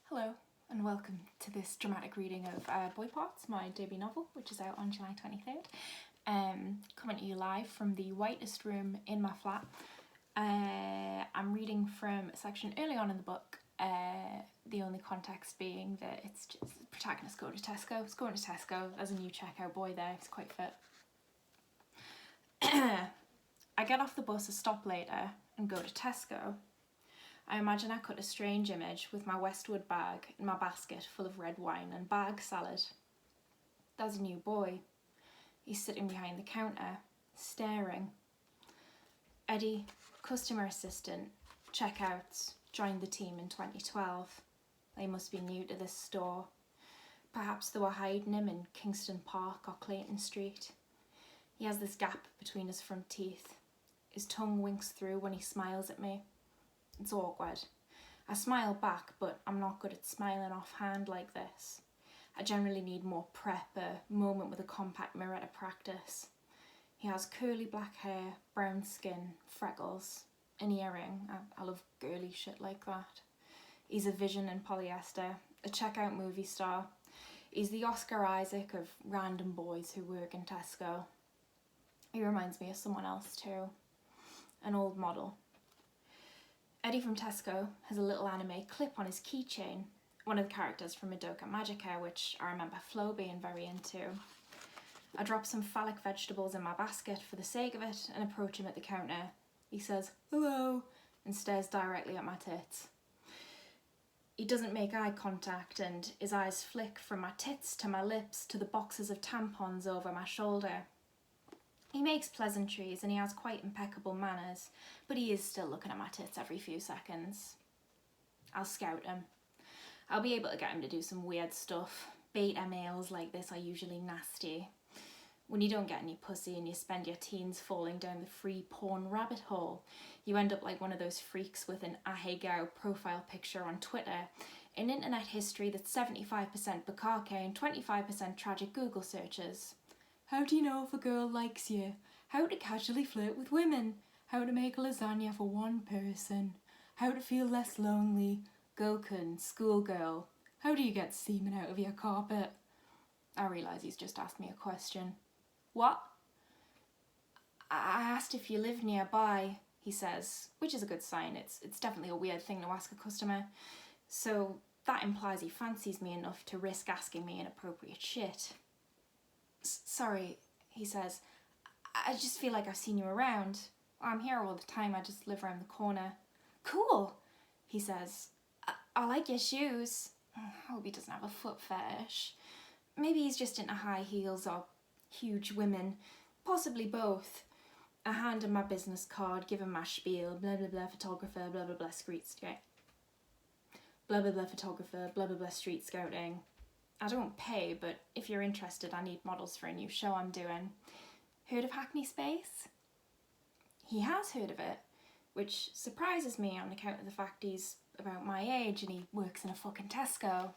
Hello and welcome to this dramatic reading of Boy Parts, my debut novel, which is out on July 23rd. Coming to you live from the whitest room in my flat. I'm reading from a section early on in the book, the only context being that it's just the protagonist going to Tesco. It's going to Tesco. There's a new checkout boy there, he's quite fit. I get off the bus a stop later and go to Tesco. I imagine I cut a strange image with my Westwood bag and my basket full of red wine and bag salad. There's a new boy. He's sitting behind the counter, staring. Eddie, customer assistant, checkouts, joined the team in 2012. They must be new to this store. Perhaps they were hiding him in Kingston Park or Clayton Street. He has this gap between his front teeth. His tongue winks through when he smiles at me. It's awkward. I smile back, but I'm not good at smiling offhand like this. I generally need more prep, a moment with a compact mirror to practice. He has curly black hair, brown skin, freckles, an earring. I love girly shit like that. He's a vision in polyester, a checkout movie star. He's the Oscar Isaac of random boys who work in Tesco. He reminds me of someone else too, an old model. Eddie from Tesco has a little anime clip on his keychain, one of the characters from Madoka Magica, which I remember Flo being very into. I drop some phallic vegetables in my basket for the sake of it and approach him at the counter. He says, "Hello," and stares directly at my tits. He doesn't make eye contact and his eyes flick from my tits to my lips to the boxes of tampons over my shoulder. He makes pleasantries and he has quite impeccable manners, but he is still looking at my tits every few seconds. I'll scout him. I'll be able to get him to do some weird stuff. Beta males like this are usually nasty. When you don't get any pussy and you spend your teens falling down the free porn rabbit hole, you end up like one of those freaks with an ahegao profile picture on Twitter, an internet history that's 75% bukkake and 25% tragic Google searches. How do you know if a girl likes you? How to casually flirt with women? How to make a lasagna for one person? How to feel less lonely? Gokun, schoolgirl. How do you get semen out of your carpet? I realise he's just asked me a question. What? I asked if you live nearby, he says, which is a good sign. It's definitely a weird thing to ask a customer. So that implies he fancies me enough to risk asking me inappropriate shit. Sorry, he says. I just feel like I've seen you around. I'm here all the time, I just live around the corner. Cool, he says. I like your shoes. I hope he doesn't have a foot fetish. Maybe he's just into high heels or huge women. Possibly both. I hand him my business card, give him my spiel, blah blah blah photographer, blah blah blah street scouting. Blah blah blah photographer, blah blah blah street scouting. I don't pay, but if you're interested, I need models for a new show I'm doing. Heard of Hackney Space? He has heard of it, which surprises me on account of the fact he's about my age and he works in a fucking Tesco.